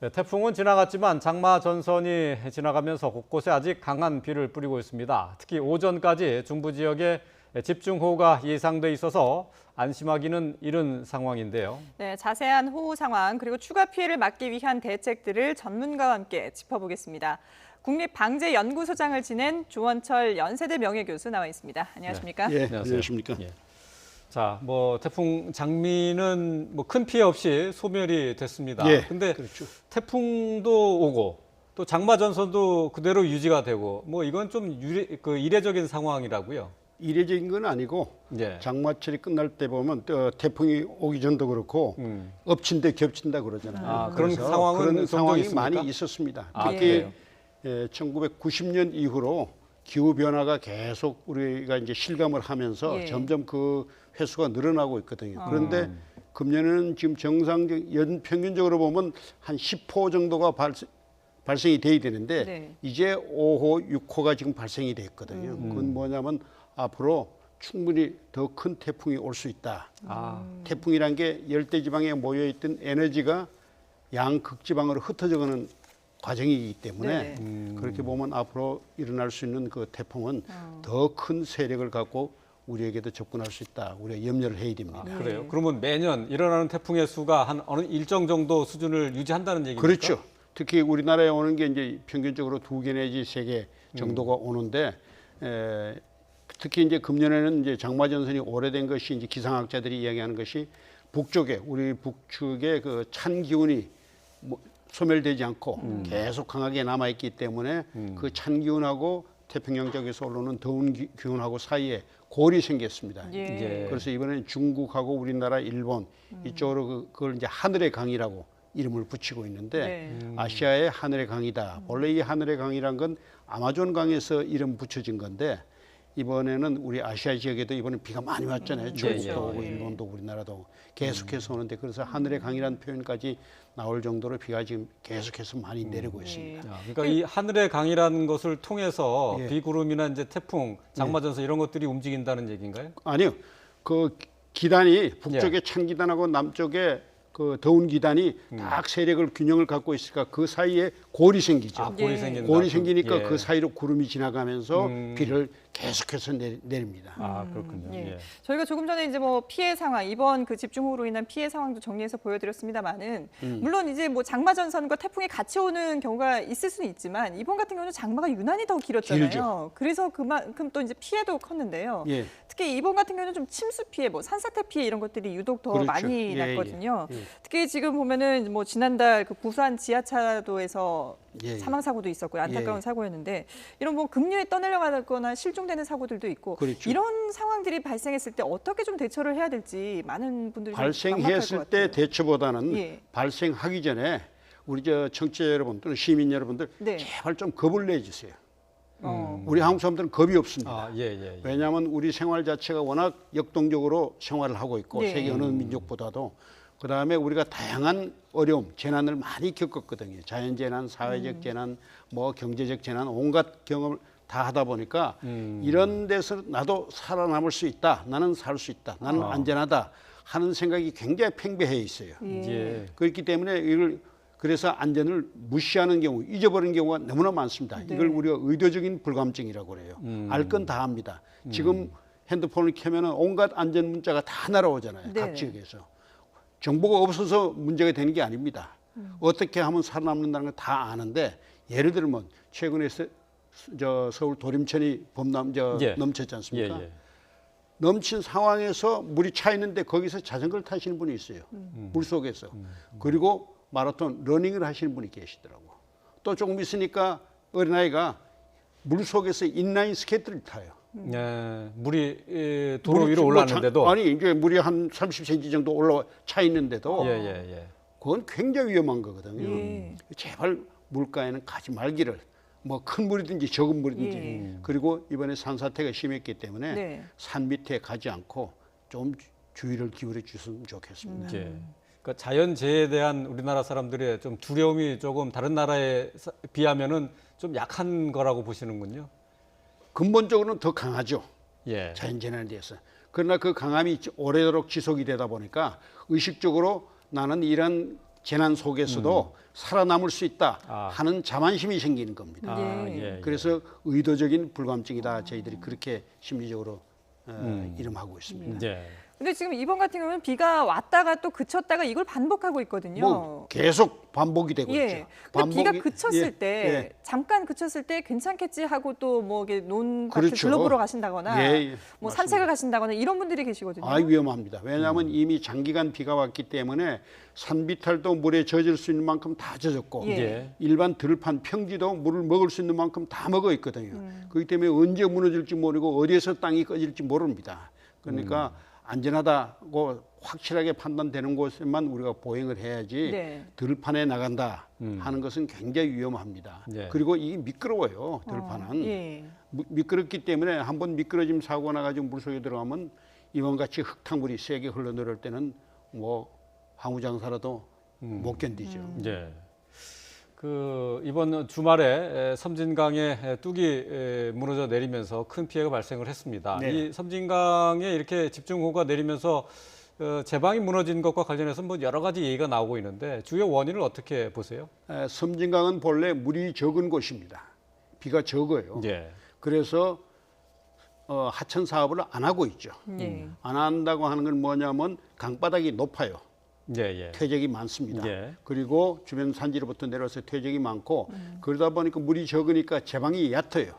네, 태풍은 지나갔지만 장마 전선이 지나가면서 곳곳에 아직 강한 비를 뿌리고 있습니다. 특히 오전까지 중부 지역에 집중호우가 예상돼 있어서 안심하기는 이른 상황인데요. 네, 자세한 호우 상황 그리고 추가 피해를 막기 위한 대책들을 전문가와 함께 짚어보겠습니다. 국립방재연구소장을 지낸 조원철 연세대 명예교수 나와 있습니다. 안녕하십니까? 예, 안녕하세요. 안녕하십니까? 예. 자, 태풍 장미는 큰 피해 없이 소멸이 됐습니다. 예, 근데 그렇죠. 태풍도 오고 또 장마 전선도 그대로 유지가 되고 이건 좀 이례적인 상황이라고요. 이례적인 건 아니고 예. 장마철이 끝날 때 보면 태풍이 오기 전도 그렇고 엎친 데 겹친다 그러잖아요. 아, 그런 그래서 상황은 그런 종종 상황이 있습니까? 많이 있었습니다. 아, 특히 그래요? 1990년 이후로 기후 변화가 계속 우리가 이제 실감을 하면서 예. 점점 그 횟수가 늘어나고 있거든요. 그런데 금년에는 지금 정상적 연평균적으로 보면 한 10호 정도가 발생이 돼야 되는데 네. 이제 5호, 6호가 지금 발생이 됐거든요. 그건 뭐냐면 앞으로 충분히 더 큰 태풍이 올 수 있다. 태풍이란 게 열대지방에 모여있던 에너지가 양극지방으로 흩어져가는 과정이기 때문에 그렇게 보면 앞으로 일어날 수 있는 그 태풍은 더 큰 세력을 갖고 우리에게도 접근할 수 있다. 우리가 염려를 해야 됩니다. 아, 그래요? 그러면 매년 일어나는 태풍의 수가 한 어느 일정 정도 수준을 유지한다는 얘기입니까? 그렇죠. 특히 우리나라에 오는 게 이제 평균적으로 2개 내지 3개 정도가 오는데 특히 이제 금년에는 이제 장마 전선이 오래된 것이 이제 기상학자들이 이야기하는 것이 북쪽에 우리 북측에 그 찬 기운이 소멸되지 않고 계속 강하게 남아 있기 때문에 그 찬 기운하고 태평양 쪽에서 올라오는 더운 기운하고 사이에 골이 생겼습니다. 예. 그래서 이번에는 중국하고 우리나라, 일본 이쪽으로 그걸 이제 하늘의 강이라고 이름을 붙이고 있는데 아시아의 하늘의 강이다. 원래 이 하늘의 강이란 건 아마존 강에서 이름 붙여진 건데 이번에는 우리 아시아 지역에도 이번에 비가 많이 왔잖아요. 중국도 오고 일본도 우리나라도 오고 계속해서 오는데 그래서 하늘의 강이라는 표현까지 나올 정도로 비가 지금 계속해서 많이 내리고 있습니다. 그러니까 이 하늘의 강이라는 것을 통해서 예. 비구름이나 이제 태풍, 장마전선 이런 것들이 움직인다는 얘기인가요? 아니요. 그 기단이 북쪽에 찬 기단하고 남쪽에 그 더운 기단이 딱 세력을 균형을 갖고 있으니까 그 사이에 골이 생기죠. 아, 골이 생긴다. 골이 생기니까 예. 그 사이로 구름이 지나가면서 비를 계속해서 내립니다. 아, 그렇군요. 예. 예. 저희가 조금 전에 이제 피해 상황, 이번 그 집중호우로 인한 피해 상황도 정리해서 보여드렸습니다만은 물론 이제 장마 전선과 태풍이 같이 오는 경우가 있을 수는 있지만 이번 같은 경우는 장마가 유난히 더 길었잖아요. 길죠. 그래서 그만큼 또 이제 피해도 컸는데요. 예. 특히 이번 같은 경우는 좀 침수 피해, 산사태 피해 이런 것들이 유독 더 그렇죠. 많이 예, 났거든요. 예. 특히 지금 보면은 지난달 그 부산 지하차도에서 예. 사망 사고도 있었고요. 안타까운 예. 사고였는데 이런 금류에 떠내려가거나 실종되는 사고들도 있고 그렇죠. 이런 상황들이 발생했을 때 어떻게 좀 대처를 해야 될지 많은 분들이 좀 막막할 발생했을 것 때 같아요. 대처보다는 예. 발생하기 전에 우리 청취자 여러분 또는 시민 여러분들 네. 제발 좀 겁을 내주세요. 어. 우리 한국 사람들은 겁이 없습니다. 아, 예. 왜냐하면 우리 생활 자체가 워낙 역동적으로 생활을 하고 있고 네. 세계 어느 민족보다도 그다음에 우리가 다양한 어려움, 재난을 많이 겪었거든요. 자연재난, 사회적 재난, 경제적 재난 온갖 경험을 다 하다 보니까 이런 데서 나도 살아남을 수 있다. 나는 살 수 있다. 나는 안전하다 하는 생각이 굉장히 팽배해 있어요. 예. 그렇기 때문에 그래서 안전을 무시하는 경우, 잊어버리는 경우가 너무나 많습니다. 이걸 우리가 의도적인 불감증이라고 그래요. 알 건 다 합니다. 지금 핸드폰을 켜면 온갖 안전 문자가 다 날아오잖아요. 네. 각 지역에서. 정보가 없어서 문제가 되는 게 아닙니다. 어떻게 하면 살아남는다는 걸 다 아는데 예를 들면 최근에 서울 도림천이 넘쳤지 않습니까? 예. 넘친 상황에서 물이 차 있는데 거기서 자전거를 타시는 분이 있어요. 물속에서. 그리고 마라톤 러닝을 하시는 분이 계시더라고. 또 조금 있으니까 어린아이가 물속에서 인라인 스케이트를 타요. 예. 물이 도로 위로 올라왔는데도 아니 이제 물이 한 30cm 정도 올라와 차 있는데도 예. 그건 굉장히 위험한 거거든요. 예. 제발 물가에는 가지 말기를 큰 물이든지 적은 물이든지 예. 그리고 이번에 산사태가 심했기 때문에 네. 산 밑에 가지 않고 좀 주의를 기울여 주셨으면 좋겠습니다. 예. 그러니까 자연재해에 대한 우리나라 사람들의 좀 두려움이 조금 다른 나라에 비하면은 좀 약한 거라고 보시는군요. 근본적으로는 더 강하죠. 예. 자연재난에 대해서. 그러나 그 강함이 오래도록 지속이 되다 보니까 의식적으로 나는 이런 재난 속에서도 살아남을 수 있다 아. 하는 자만심이 생기는 겁니다. 아, 예. 그래서 의도적인 불감증이다 저희들이 그렇게 심리적으로 이름하고 있습니다. 예. 근데 지금 이번 같은 경우는 비가 왔다가 또 그쳤다가 이걸 반복하고 있거든요. 뭐 계속 반복이 되고 예. 있죠. 근데 비가 반복이- 그쳤을 예, 때 예. 잠깐 그쳤을 때 괜찮겠지 하고 또 뭐 논밭을 그렇죠. 둘러보러 가신다거나 예, 예, 뭐 맞습니다. 산책을 가신다거나 이런 분들이 계시거든요. 아 위험합니다. 왜냐하면 이미 장기간 비가 왔기 때문에 산비탈도 물에 젖을 수 있는 만큼 다 젖었고 예. 예. 일반 들판 평지도 물을 먹을 수 있는 만큼 다 먹어 있거든요. 그렇기 때문에 언제 무너질지 모르고 어디에서 땅이 꺼질지 모릅니다. 그러니까 안전하다고 확실하게 판단되는 곳에만 우리가 보행을 해야지 네. 들판에 나간다 하는 것은 굉장히 위험합니다. 네. 그리고 이게 미끄러워요. 들판은. 예. 미끄럽기 때문에 한번 미끄러짐 사고가 나가지고 물속에 들어가면 이번같이 흙탕물이 세게 흘러내릴 때는 뭐 황우장사라도 못 견디죠. 예. 그 이번 주말에 섬진강에 뚝이 무너져 내리면서 큰 피해가 발생을 했습니다. 네. 이 섬진강에 이렇게 집중호우가 내리면서 제방이 무너진 것과 관련해서 뭐 여러 가지 얘기가 나오고 있는데 주요 원인을 어떻게 보세요? 섬진강은 본래 물이 적은 곳입니다. 비가 적어요. 예. 그래서 하천 사업을 안 하고 있죠. 예. 안 한다고 하는 건 뭐냐면 강바닥이 높아요. 예, 예. 퇴적이 많습니다. 예. 그리고 주변 산지로부터 내려와서 퇴적이 많고 그러다 보니까 물이 적으니까 제방이 얕아요.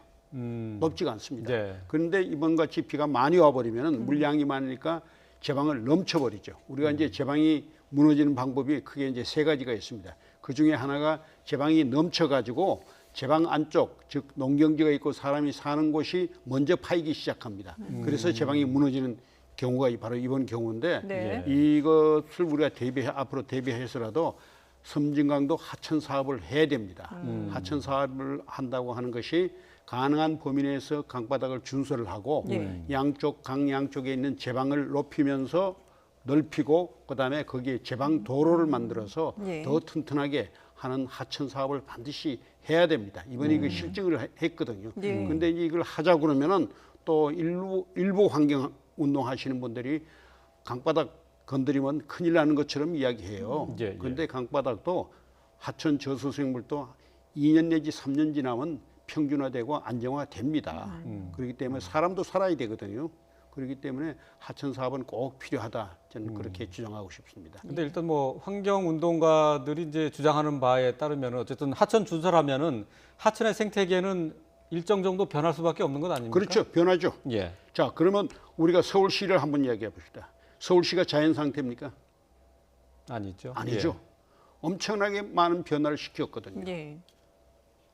높지가 않습니다. 예. 그런데 이번 같이 비가 많이 와버리면 물량이 많으니까 제방을 넘쳐버리죠. 우리가 이제 제방이 무너지는 방법이 크게 이제 세 가지가 있습니다. 그 중에 하나가 제방이 넘쳐가지고 제방 안쪽, 즉 농경지가 있고 사람이 사는 곳이 먼저 파이기 시작합니다. 그래서 제방이 무너지는 경우가 바로 이번 경우인데 네. 이것을 우리가 앞으로 대비해서라도 섬진강도 하천 사업을 해야 됩니다. 하천 사업을 한다고 하는 것이 가능한 범위 내에서 강바닥을 준설을 하고 양쪽 강 양쪽에 있는 제방을 높이면서 넓히고 그다음에 거기에 제방 도로를 만들어서 예. 더 튼튼하게 하는 하천 사업을 반드시 해야 됩니다. 이번에 이거 실증을 했거든요. 예. 근데 이걸 하자 그러면은 또 일부 환경 운동 하시는 분들이 강바닥 건드리면 큰일 나는 것처럼 이야기해요. 예, 예. 그런데 강바닥도 하천 저수생물도 2년 내지 3년 지나면 평준화되고 안정화됩니다. 그렇기 때문에 사람도 살아야 되거든요. 그렇기 때문에 하천 사업은 꼭 필요하다. 저는 그렇게 주장하고 싶습니다. 근데 일단 뭐 환경 운동가들이 이제 주장하는 바에 따르면 어쨌든 하천 준설하면은 하천의 생태계는 일정 정도 변할 수밖에 없는 것 아닙니까? 그렇죠. 변하죠. 예. 자, 그러면 우리가 서울시를 한번 이야기해 봅시다. 서울시가 자연 상태입니까? 아니죠. 아니죠. 엄청나게 많은 변화를 시켰거든요. 예.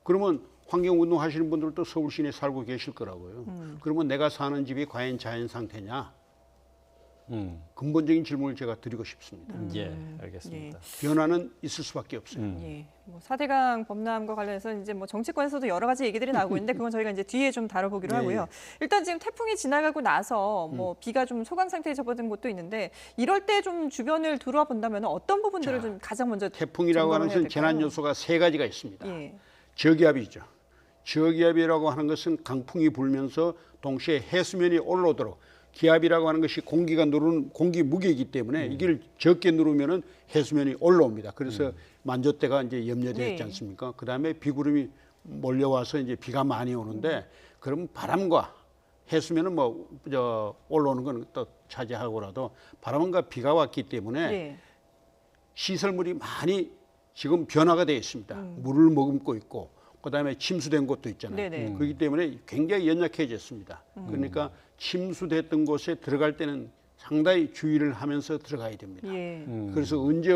그러면 환경운동 하시는 분들도 서울 시내에 살고 계실 거라고요. 그러면 내가 사는 집이 과연 자연 상태냐? 근본적인 질문을 제가 드리고 싶습니다. 예, 알겠습니다. 변화는 있을 수밖에 없어요. 예. 뭐 4대강 범람과 관련해서 이제 뭐 정치권에서도 여러 가지 얘기들이 나오고 있는데 그건 저희가 이제 뒤에 좀 다뤄보기로 네. 하고요. 일단 지금 태풍이 지나가고 나서 뭐 비가 좀 소강 상태에 접어든 곳도 있는데 이럴 때 좀 주변을 들어와 본다면 어떤 부분들을 좀 가장 먼저 태풍이라고 하는 점검을 것은 해야 재난 될까요? 요소가 세 가지가 있습니다. 예. 저기압이죠. 저기압이라고 하는 것은 강풍이 불면서 동시에 해수면이 올라오도록 기압이라고 하는 것이 공기가 누르는 공기 무게이기 때문에 이걸 적게 누르면은 해수면이 올라옵니다. 그래서 만조대가 이제 염려되어 있지 네. 않습니까? 그다음에 비구름이 몰려와서 이제 비가 많이 오는데 그럼 바람과 해수면은 뭐 올라오는 건 또 차지하고라도 바람과 비가 왔기 때문에 예. 시설물이 많이 지금 변화가 되어 있습니다. 물을 머금고 있고 그다음에 침수된 곳도 있잖아요. 네네. 그렇기 때문에 굉장히 연약해졌습니다. 그러니까 침수됐던 곳에 들어갈 때는 상당히 주의를 하면서 들어가야 됩니다. 예. 그래서 언제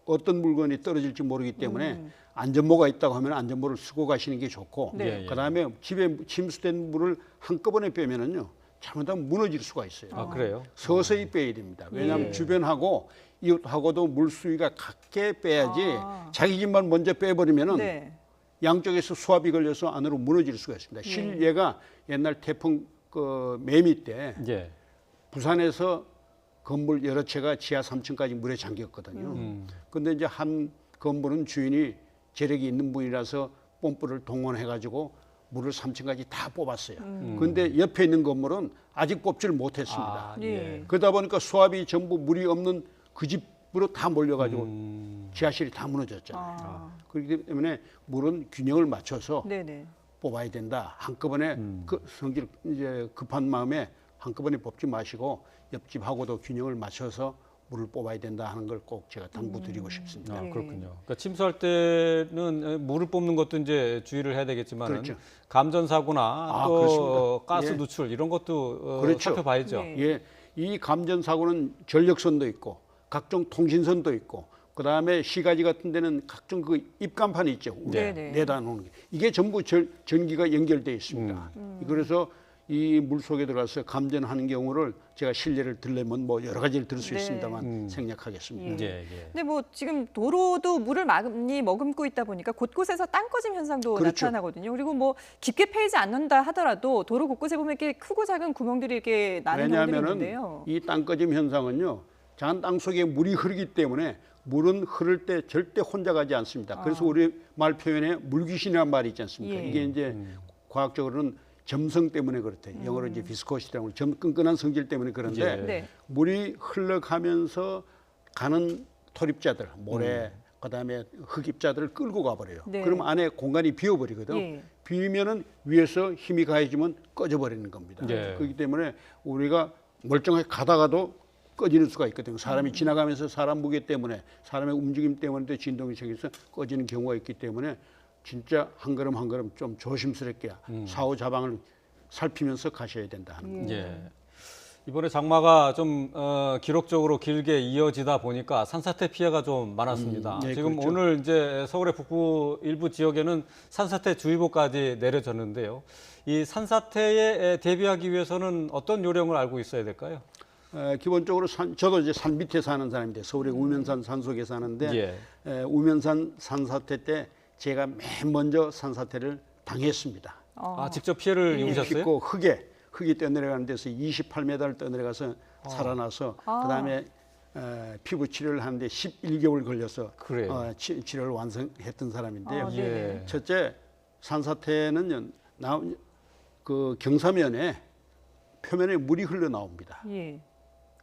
어떤 물건이 떨어질지 모르기 때문에 안전모가 있다고 하면 안전모를 쓰고 가시는 게 좋고 네. 그다음에 집에 침수된 물을 한꺼번에 빼면은요 잘못하면 무너질 수가 있어요. 아, 그래요? 서서히 빼야 됩니다. 왜냐하면 예. 주변하고 이웃하고도 물 수위가 같게 빼야지 아. 자기 집만 먼저 빼버리면은 네. 양쪽에서 수압이 걸려서 안으로 무너질 수가 있습니다. 실례가 옛날 태풍 그 매미 때 예. 부산에서 건물 여러 채가 지하 3층까지 물에 잠겼거든요. 근데 이제 한 건물은 주인이 재력이 있는 분이라서 뽐뿌를 동원해가지고 물을 3층까지 다 뽑았어요. 근데 옆에 있는 건물은 아직 뽑지를 못했습니다. 아, 예. 그러다 보니까 수압이 전부 물이 없는 그 집 물로 다 몰려가지고 지하실이 다 무너졌잖아요. 그렇기 때문에 물은 균형을 맞춰서 네네. 뽑아야 된다. 한꺼번에 그 성질 이제 급한 마음에 한꺼번에 뽑지 마시고 옆집하고도 균형을 맞춰서 물을 뽑아야 된다 하는 걸 꼭 제가 당부드리고 싶습니다. 아, 예. 그렇군요. 그러니까 침수할 때는 물을 뽑는 것도 이제 주의를 해야 되겠지만 그렇죠. 감전 사고나 또 그렇습니다. 가스 예. 누출 이런 것도 그렇죠. 살펴봐야죠. 네. 예, 이 감전 사고는 전력선도 있고 각종 통신선도 있고 그다음에 시가지 같은 데는 각종 그 입간판이 있죠. 네. 네. 내다 놓은 게 이게 전부 전기가 연결되어 있습니다. 그래서 이 물 속에 들어가서 감전하는 경우를 제가 실례를 들려면 뭐 여러 가지를 들을 수 네. 있습니다만 생략하겠습니다. 예, 예. 근데 뭐 지금 도로도 물을 많이 머금고 있다 보니까 곳곳에서 땅 꺼짐 현상도 그렇죠. 나타나거든요. 그리고 뭐 깊게 패이지 않는다 하더라도 도로 곳곳에 보면 이렇게 크고 작은 구멍들이 이렇게 나는 경우들이 왜냐하면은 있는데요. 이 땅꺼짐 현상은요, 작은 땅 속에 물이 흐르기 때문에 물은 흐를 때 절대 혼자 가지 않습니다. 그래서 우리 말 표현에 물귀신이라는 말이 있지 않습니까? 예. 이게 이제 과학적으로는 점성 때문에 그렇대. 영어로 이제 비스코시티라고 끈끈한 성질 때문에 그런데 예. 네. 물이 흘러가면서 가는 토립자들, 모래, 그다음에 흙입자들을 끌고 가버려요. 네. 그럼 안에 공간이 비어버리거든. 예. 비면은 위에서 힘이 가해지면 꺼져버리는 겁니다. 예. 그렇기 때문에 우리가 멀쩡하게 가다가도 꺼지는 수가 있거든요. 사람이 지나가면서 사람 무게 때문에 사람의 움직임 때문에 진동이 생겨서 꺼지는 경우가 있기 때문에 진짜 한 걸음 한 걸음 좀 조심스럽게 사후 자방을 살피면서 가셔야 된다 하는 거. 예. 이번에 장마가 좀 기록적으로 길게 이어지다 보니까 산사태 피해가 좀 많았습니다. 네, 지금 그렇죠. 오늘 이제 서울의 북부 일부 지역에는 산사태 주의보까지 내려졌는데요. 이 산사태에 대비하기 위해서는 어떤 요령을 알고 있어야 될까요? 기본적으로 저도 이제 산 밑에 사는 사람인데 서울의 우면산 산속에 사는데 예. 우면산 산사태 때 제가 맨 먼저 산사태를 당했습니다. 아, 직접 피해를 입으셨어요? 깊고 흙이 떠내려가는 데서 28m를 떠내려가서 살아나서 그다음에 피부 치료를 하는데 11개월 걸려서 그래요? 치료를 완성했던 사람인데요. 아, 예. 첫째 산사태는 그 경사면에 표면에 물이 흘러나옵니다. 예.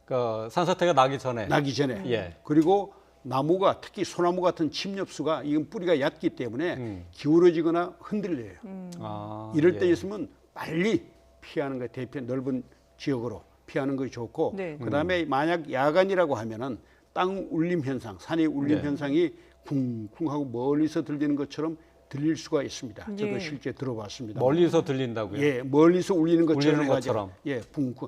그러니까 산사태가 나기 전에. 나기 전에. 예. 그리고 나무가 특히 소나무 같은 침엽수가 이건 뿌리가 얕기 때문에 기울어지거나 흔들려요. 아, 이럴 예. 때 있으면 빨리 피하는 거 대피 넓은 지역으로 피하는 것이 좋고 네. 그다음에 만약 야간이라고 하면은 땅 울림 현상, 산의 울림 네. 현상이 쿵쿵하고 멀리서 들리는 것처럼 들릴 수가 있습니다. 저도 예. 실제 들어봤습니다. 멀리서 들린다고요? 예, 멀리서 울리는 것처럼 울리는 해가지고, 것처럼. 예, 쿵쿵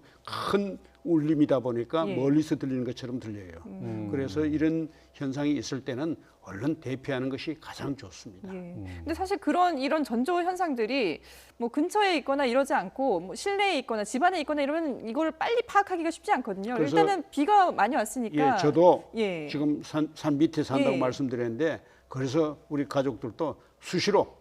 큰 울림이다 보니까 예. 멀리서 들리는 것처럼 들려요. 그래서 이런 현상이 있을 때는 얼른 대피하는 것이 가장 좋습니다. 예. 근데 사실 이런 전조 현상들이 뭐 근처에 있거나 이러지 않고 뭐 실내에 있거나 집안에 있거나 이러면 이걸 빨리 파악하기가 쉽지 않거든요. 그래서 일단은 비가 많이 왔으니까. 예, 저도 예. 지금 산 밑에 산다고 예. 말씀드렸는데 그래서 우리 가족들도 수시로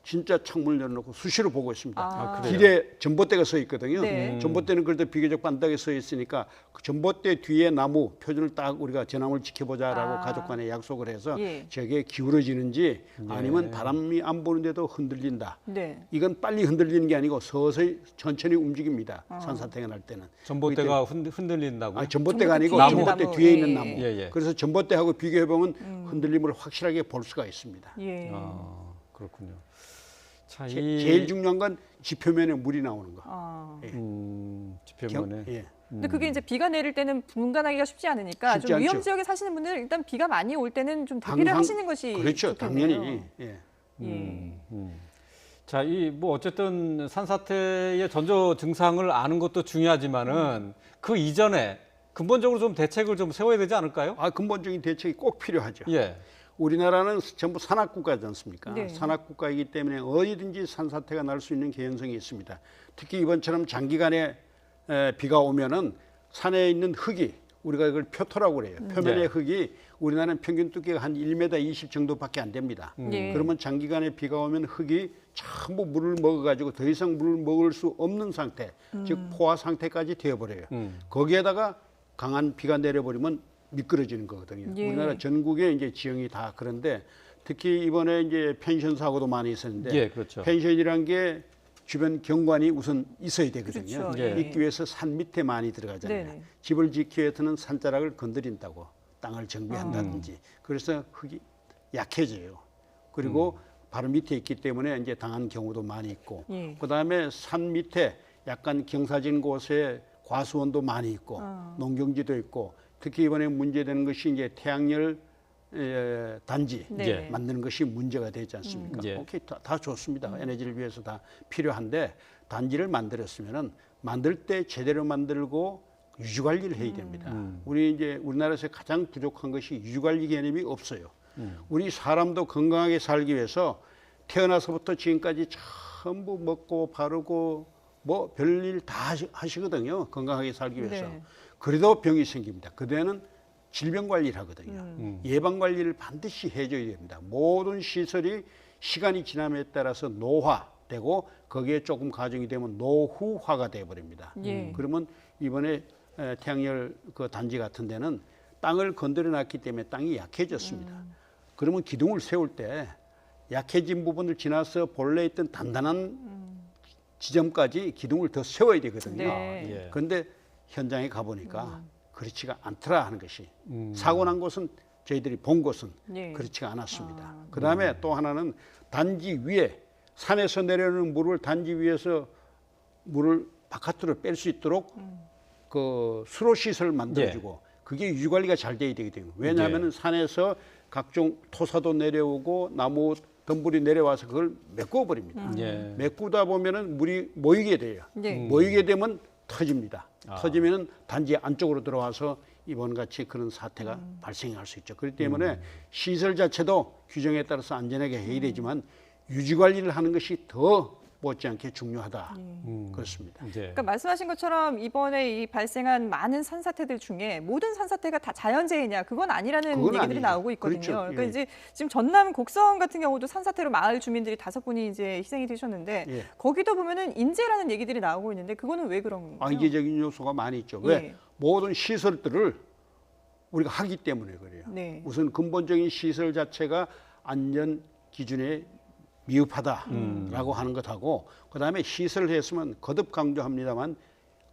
진짜 창문을 열어놓고 수시로 보고 있습니다. 아, 그래요? 길에 전봇대가 서 있거든요. 네. 전봇대는 그래도 비교적 반짝에 서 있으니까 그 전봇대 뒤에 나무 표준을 딱 우리가 저 나무를 지켜보자라고 아. 가족 간에 약속을 해서 예. 저게 기울어지는지 아니면 바람이 안 부는데도 흔들린다. 네. 이건 빨리 흔들리는 게 아니고 서서히 천천히 움직입니다. 산사태가 날 때는. 전봇대가 흔들린다고요? 아, 전봇대가 아니고 뒤에 있는 전봇대 나무. 뒤에 예. 있는 나무. 예, 예. 그래서 전봇대하고 비교해 보면 흔들림을 확실하게 볼 수가 있습니다. 예. 아, 그렇군요. 자, 제일 중요한 건 지표면에 물이 나오는 거. 아. 예. 지표면에. 예. 근데 그게 이제 비가 내릴 때는 분간하기가 쉽지 않으니까 쉽지 좀 위험 않죠. 지역에 사시는 분들 일단 비가 많이 올 때는 좀 대비를 항상- 하시는 것이 그렇죠. 좋겠네요. 당연히. 예. 예. 자, 이 뭐 어쨌든 산사태의 전조 증상을 아는 것도 중요하지만은 그 이전에 근본적으로 좀 대책을 좀 세워야 되지 않을까요? 아, 근본적인 대책이 꼭 필요하죠. 예. 우리나라는 전부 산악국가지 않습니까? 네. 산악국가이기 때문에 어디든지 산사태가 날 수 있는 개연성이 있습니다. 특히 이번처럼 장기간에 비가 오면은 산에 있는 흙이 우리가 이걸 표토라고 그래요. 표면의 네. 흙이 우리나라는 평균 두께가 한 1m 20 정도밖에 안 됩니다. 예. 그러면 장기간에 비가 오면 흙이 전부 물을 먹어가지고 더 이상 물을 먹을 수 없는 상태, 즉 포화 상태까지 되어버려요. 거기에다가 강한 비가 내려버리면 미끄러지는 거거든요. 예. 우리나라 전국의 이제 지형이 다 그런데 특히 이번에 이제 펜션 사고도 많이 있었는데 예, 그렇죠. 펜션이란 게 주변 경관이 우선 있어야 되거든요. 그렇죠. 예. 있기 위해서 산 밑에 많이 들어가잖아요. 네네. 집을 지키기 위해서는 산자락을 건드린다고 땅을 정비한다든지 그래서 흙이 약해져요. 그리고 바로 밑에 있기 때문에 이제 당한 경우도 많이 있고 예. 그다음에 산 밑에 약간 경사진 곳에 과수원도 많이 있고 농경지도 있고 특히 이번에 문제되는 것이 이제 태양열 단지 네. 만드는 것이 문제가 되지 않습니까? 예. 오케이, 다 좋습니다. 에너지를 위해서 다 필요한데 단지를 만들었으면은 만들 때 제대로 만들고 유지 관리를 해야 됩니다. 우리 이제 우리나라에서 가장 부족한 것이 유지 관리 개념이 없어요. 우리 사람도 건강하게 살기 위해서 태어나서부터 지금까지 전부 먹고 바르고 뭐 별일 다 하시거든요. 건강하게 살기 위해서. 네. 그래도 병이 생깁니다. 그때는 질병 관리를 하거든요. 예방 관리를 반드시 해줘야 됩니다. 모든 시설이 시간이 지남에 따라서 노화되고 거기에 조금 가중이 되면 노후화가 돼버립니다. 예. 그러면 이번에 태양열 그 단지 같은 데는 땅을 건드려 놨기 때문에 땅이 약해졌습니다. 그러면 기둥을 세울 때 약해진 부분을 지나서 본래 있던 단단한 지점까지 기둥을 더 세워야 되거든요. 네. 예. 그런데 현장에 가보니까 그렇지가 않더라 하는 것이 사고 난 곳은 저희들이 본 곳은 예. 그렇지가 않았습니다. 그다음에 또 하나는 단지 위에 산에서 내려오는 물을 단지 위에서 물을 바깥으로 뺄 수 있도록 그 수로 시설을 만들어주고 그게 유지 관리가 잘 돼야 되거든요. 왜냐하면 산에서 각종 토사도 내려오고 나무 덤불이 내려와서 그걸 메꿔 버립니다. 예. 메꾸다 보면은 물이 모이게 돼요. 네. 모이게 되면 터집니다. 터지면은 단지 안쪽으로 들어와서 이번 같이 그런 사태가 발생할 수 있죠. 그렇기 때문에 시설 자체도 규정에 따라서 안전하게 해야 되지만 유지 관리를 하는 것이 더 못지않게 중요하다. 그렇습니다. 이제 그러니까 말씀하신 것처럼 이번에 이 발생한 많은 산사태들 중에 모든 산사태가 다 자연재해냐 그건 아니라는 그건 얘기들이 아니죠. 나오고 있거든요. 그렇죠. 그러니까 예. 이제 지금 전남 곡성 같은 경우도 산사태로 마을 주민들이 5분이 이제 희생이 되셨는데 예. 거기도 보면은 인재라는 얘기들이 나오고 있는데 그거는 왜 그런 건가요? 안기적인 요소가 많이 있죠. 왜? 예. 모든 시설들을 우리가 하기 때문에 그래요. 네. 우선 근본적인 시설 자체가 안전 기준에 미흡하다라고 하는 것하고 그다음에 시설을 했으면 거듭 강조합니다만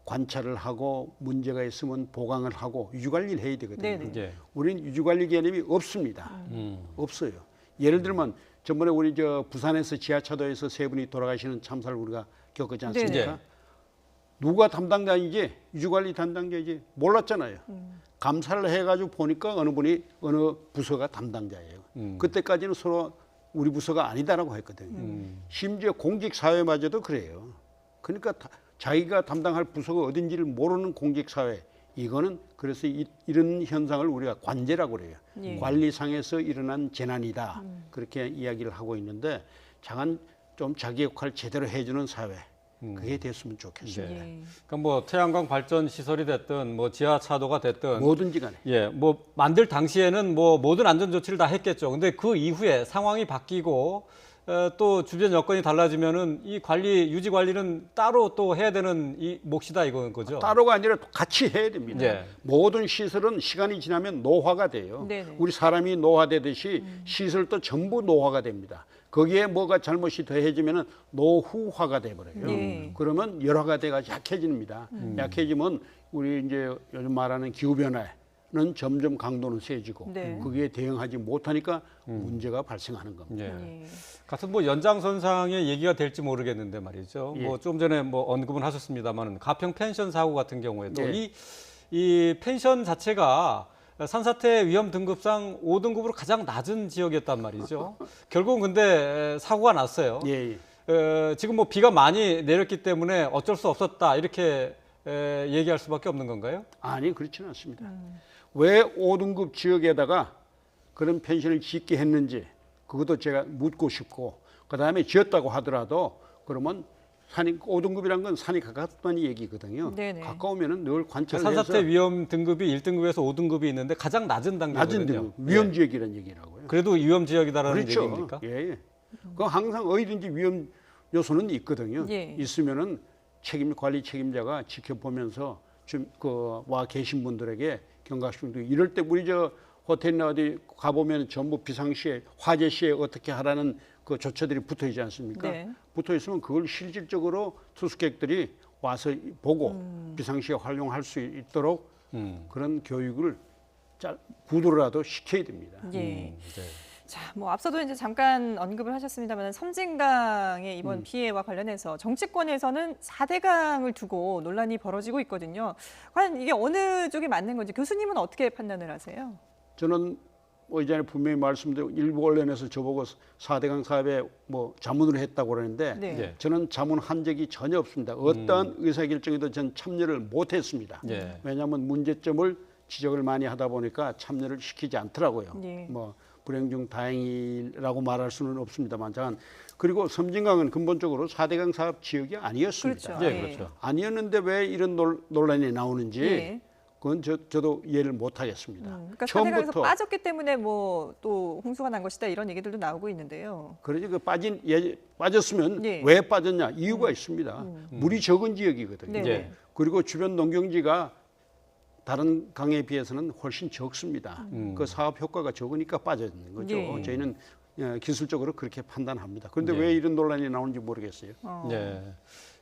관찰을 하고 문제가 있으면 보강을 하고 유지관리를 해야 되거든요. 네네. 이제 우리는 유지관리 개념이 없습니다. 없어요. 예를 들면 전번에 우리 저 부산에서 지하차도에서 3분이 돌아가시는 참사를 우리가 겪었지 않습니까? 네네. 누가 담당자인지 유지관리 담당자인지 몰랐잖아요. 감사를 해가지고 보니까 어느 분이 어느 부서가 담당자예요. 그때까지는 서로 우리 부서가 아니다라고 했거든요. 심지어 공직사회마저도 그래요. 그러니까 자기가 담당할 부서가 어딘지를 모르는 공직사회. 이거는 그래서 이런 현상을 우리가 관제라고 그래요. 예. 관리상에서 일어난 재난이다. 그렇게 이야기를 하고 있는데 장한 좀 자기 역할 제대로 해주는 사회. 그게 됐으면 좋겠어요. 네. 예. 그러니까 뭐 태양광 발전 시설이 됐든 뭐 지하차도가 됐든 뭐든지 간에. 예, 뭐 만들 당시에는 뭐 모든 안전 조치를 다 했겠죠. 근데 그 이후에 상황이 바뀌고 또 주변 여건이 달라지면은 이 관리 유지 관리는 따로 또 해야 되는 이 몫이다 이건 거죠. 따로가 아니라 같이 해야 됩니다. 예. 모든 시설은 시간이 지나면 노화가 돼요. 네네. 우리 사람이 노화되듯이 시설도 전부 노화가 됩니다. 거기에 뭐가 잘못이 더해지면 노후화가 돼버려요. 예. 그러면 열화가 돼가지고 약해집니다. 약해지면 우리 이제 요즘 말하는 기후 변화는 점점 강도는 세지고 네. 거기에 대응하지 못하니까 문제가 발생하는 겁니다. 예. 예. 같은 뭐 연장선상의 얘기가 될지 모르겠는데 말이죠. 예. 뭐 좀 전에 뭐 언급은 하셨습니다만은 가평 펜션 사고 같은 경우에도 예. 이 펜션 자체가 산사태 위험 등급상 5등급으로 가장 낮은 지역이었단 말이죠. 결국은 근데 사고가 났어요. 예, 예. 지금 뭐 비가 많이 내렸기 때문에 어쩔 수 없었다 이렇게 얘기할 수밖에 없는 건가요? 아니 그렇지는 않습니다. 왜 5등급 지역에다가 그런 펜션을 짓게 했는지 그것도 제가 묻고 싶고 그다음에 지었다고 하더라도 그러면 산이 5등급이란 건 산이 가깝다는 얘기거든요. 네네. 가까우면은 늘 관찰을 해서 산사태 위험 등급이 1등급에서 5등급이 있는데 가장 낮은 단계거든요. 낮은 등급 위험 지역이라는 얘기라고요. 그래도 위험 지역이다라는 그렇죠. 얘기입니까? 예, 예. 그 항상 어디든지 위험 요소는 있거든요. 예. 있으면은 관리 책임자가 지켜보면서 좀 와 계신 분들에게 경각심도 이럴 때 우리 저 호텔이나 어디 가보면 전부 비상시에 화재 시에 어떻게 하라는 그 조처들이 붙어 있지 않습니까? 네. 붙어 있으면 그걸 실질적으로 투숙객들이 와서 보고 비상시에 활용할 수 있도록 그런 교육을 부도라도 시켜야 됩니다. 예. 네. 자, 뭐 앞서도 이제 잠깐 언급을 하셨습니다만 섬진강의 이번 피해와 관련해서 정치권에서는 4대강을 두고 논란이 벌어지고 있거든요. 과연 이게 어느 쪽이 맞는 건지 교수님은 어떻게 판단을 하세요? 저는 뭐 이전에 분명히 말씀드린 일부 언론에서 저보고 4대강 사업에 뭐 자문을 했다고 그러는데 네. 예. 저는 자문한 적이 전혀 없습니다. 어떠한 의사결정에도 전 참여를 못했습니다. 예. 왜냐하면 문제점을 지적을 많이 하다 보니까 참여를 시키지 않더라고요. 예. 뭐 불행 중 다행이라고 말할 수는 없습니다만, 그리고 섬진강은 근본적으로 4대강 사업 지역이 아니었습니다. 그렇죠. 예, 그렇죠. 아니었는데 왜 이런 논란이 나오는지 예. 그건 저도 이해를 못하겠습니다. 그러니까 4대강에서 빠졌기 때문에 뭐 또 홍수가 난 것이다 이런 얘기들도 나오고 있는데요. 그러니 그 빠졌으면 예. 왜 빠졌냐 이유가 있습니다. 물이 적은 지역이거든요. 네. 예. 그리고 주변 농경지가 다른 강에 비해서는 훨씬 적습니다. 그 사업 효과가 적으니까 빠졌는 거죠. 예. 저희는 기술적으로 그렇게 판단합니다. 그런데 예. 왜 이런 논란이 나오는지 모르겠어요. 네.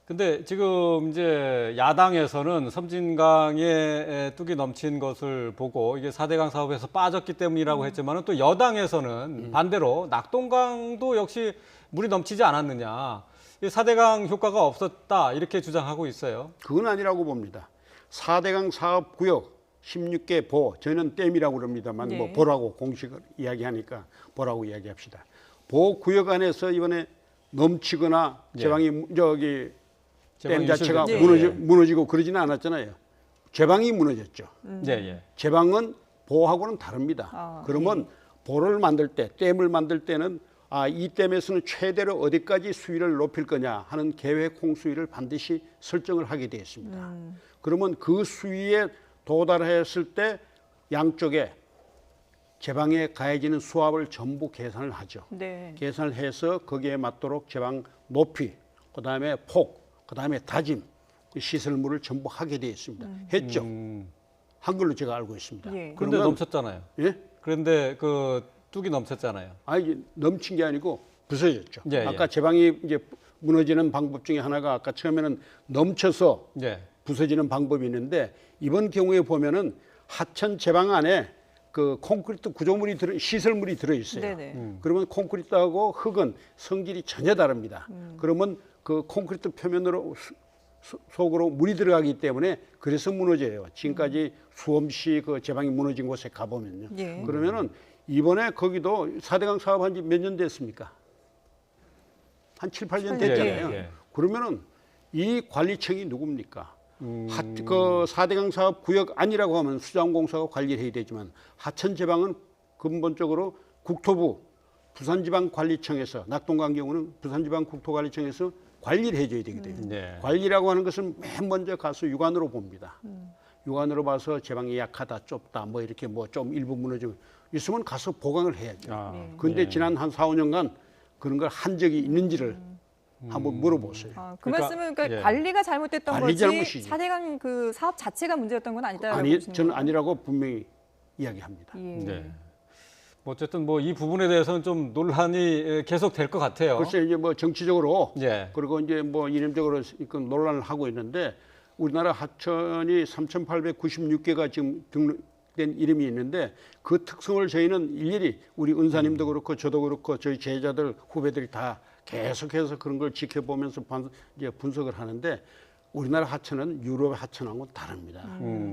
근데 지금 이제 야당에서는 섬진강에 뚝이 넘친 것을 보고 이게 4대강 사업에서 빠졌기 때문이라고 했지만은 또 여당에서는 반대로 낙동강도 역시 물이 넘치지 않았느냐. 이 4대강 효과가 없었다 이렇게 주장하고 있어요. 그건 아니라고 봅니다. 4대강 사업구역 16개 보, 저희는 댐이라고 그럽니다만 네. 뭐 보라고 공식을 이야기하니까 보라고 이야기합시다. 보 구역 안에서 이번에 넘치거나 예. 제방이 댐 제방이 자체가 유실됐죠. 무너지고 그러지는 않았잖아요. 제방이 무너졌죠. 예, 예. 제방은 보하고는 다릅니다. 아, 그러면 보를 만들 때, 댐을 만들 때는 이 댐에서는 최대로 어디까지 수위를 높일 거냐 하는 계획 홍수위를 반드시 설정을 하게 되어 있습니다. 그러면 그 수위에 도달했을 때 양쪽에 제방에 가해지는 수압을 전부 계산을 하죠. 네. 계산을 해서 거기에 맞도록 제방 높이, 그다음에 폭, 그다음에 다짐, 시설물을 전부 하게 되어 있습니다. 했죠. 한글로 제가 알고 있습니다. 예. 그런데 그러면- 넘쳤잖아요. 예? 그런데 그 뚝이 넘쳤잖아요. 아니 넘친 게 아니고 부서졌죠. 예, 예. 아까 제방이 이제 무너지는 방법 중에 하나가 아까 처음에는 넘쳐서 예. 부서지는 방법이 있는데 이번 경우에 보면은 하천 제방 안에 그 콘크리트 구조물이 시설물이 들어 있어요. 네네. 그러면 콘크리트하고 흙은 성질이 전혀 다릅니다. 그러면 그 콘크리트 표면으로 속으로 물이 들어가기 때문에 그래서 무너져요. 지금까지 수없이 그 제방이 무너진 곳에 가보면요. 예. 그러면은 이번에 거기도 4대강 사업한 지 몇 년 됐습니까? 한 7, 8년 됐잖아요. 예, 예. 그러면은 이 관리청이 누굽니까? 그 4대강 사업 구역 아니라고 하면 수자원공사가 관리를 해야 되지만 하천 제방은 근본적으로 국토부 부산지방관리청에서 낙동강 경우는 부산지방국토관리청에서 관리를 해줘야 되거든요. 네. 관리라고 하는 것은 맨 먼저 가서 육안으로 봅니다. 육안으로 봐서 제방이 약하다, 좁다, 뭐 이렇게 뭐 좀 일부 무너지고 있으면 가서 보강을 해야죠. 아, 근데 예. 지난 한 4, 5년간 그런 걸 한 적이 있는지를 한번 물어보세요. 그 그러니까, 말씀은 그러니까 예. 관리가 잘못됐던 관리 거지 잘못이지. 4대강 그 사업 자체가 문제였던 건 아니다라고 아니, 보시는 저는 거예요? 아니라고 분명히 이야기합니다. 예. 네. 뭐 어쨌든 뭐 이 부분에 대해서는 좀 논란이 계속 될 것 같아요. 글쎄 이제 뭐 정치적으로 예. 그리고 이제 뭐 이념적으로 논란을 하고 있는데 우리나라 하천이 3,896개가 지금 등록된 이름이 있는데 그 특성을 저희는 일일이 우리 은사님도 그렇고 저도 그렇고 저희 제자들 후배들이 다 계속해서 그런 걸 지켜보면서 이제 분석을 하는데 우리나라 하천은 유럽 하천하고 다릅니다.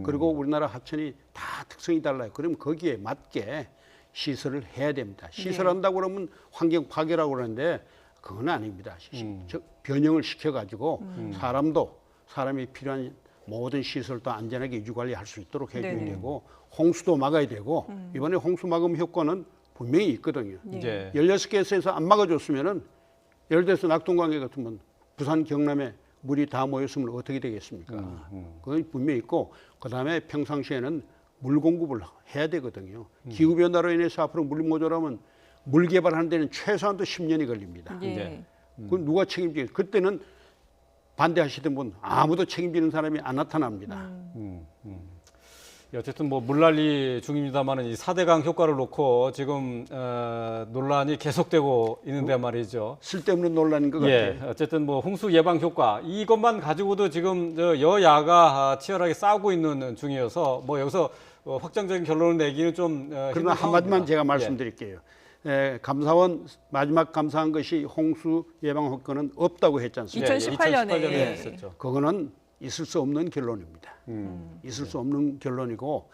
그리고 우리나라 하천이 다 특성이 달라요. 그럼 거기에 맞게 시설을 해야 됩니다. 시설한다고 그러면 환경 파괴라고 그러는데 그건 아닙니다. 변형을 시켜가지고 사람이 필요한 모든 시설도 안전하게 유지관리할 수 있도록 해줘야 네네. 되고 홍수도 막아야 되고 이번에 홍수 막음 효과는 분명히 있거든요. 예. 16개에서 안 막아줬으면은 예를 들어서 낙동강에 같으면 부산 경남에 물이 다 모였으면 어떻게 되겠습니까? 그건 분명히 있고 그다음에 평상시에는 물 공급을 해야 되거든요. 기후변화로 인해서 앞으로 물 모자라면 물 개발하는 데는 최소한도 10년이 걸립니다. 예. 네. 그건 누가 책임지겠어요? 그때는 반대하시던 분 아무도 책임지는 사람이 안 나타납니다. 어쨌든 뭐 물난리 중입니다만은 이 4대강 효과를 놓고 지금 논란이 계속되고 있는데 말이죠. 쓸데없는 논란인 것 예, 같아요. 어쨌든 뭐 홍수 예방 효과 이것만 가지고도 지금 여야가 치열하게 싸우고 있는 중이어서 뭐 여기서 확정적인 결론을 내기는 좀 그러나 힘든 한마디만 상황입니다. 제가 예. 말씀드릴게요. 감사원 마지막 감사한 것이 홍수 예방 효과는 없다고 했지 않습니까? 2018년에. 2018년에 있었죠. 그거는 있을 수 없는 결론입니다. 있을 수 없는 결론이고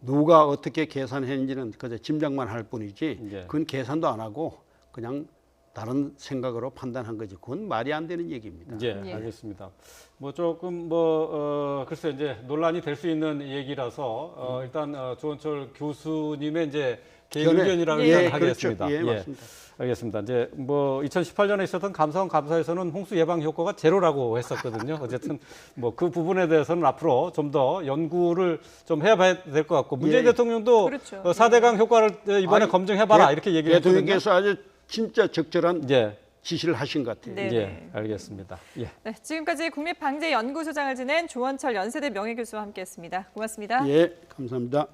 누가 어떻게 계산했는지는 그저 짐작만 할 뿐이지 예. 그건 계산도 안 하고 그냥 다른 생각으로 판단한 거지. 그건 말이 안 되는 얘기입니다. 예, 예. 알겠습니다. 뭐 조금 글쎄 이제 논란이 될 수 있는 얘기라서 일단 조원철 교수님의 이제 개인 견해. 의견이라고 예, 일단 그렇죠. 하겠습니다. 예, 맞습니다. 알겠습니다. 이제 2018년에 있었던 감사원 감사에서는 홍수 예방 효과가 제로라고 했었거든요. 어쨌든 그 부분에 대해서는 앞으로 좀 더 연구를 좀 해봐야 될 것 같고 문재인 예. 대통령도 그렇죠. 4대강 효과를 이번에 아니, 검증해봐라 이렇게 얘기를 했거든요. 대통령께서 아주 진짜 적절한 예, 지시를 하신 것 같아요. 네. 예, 알겠습니다. 예. 네, 지금까지 국립방재연구소장을 지낸 조원철 연세대 명예교수와 함께했습니다. 고맙습니다. 예, 감사합니다.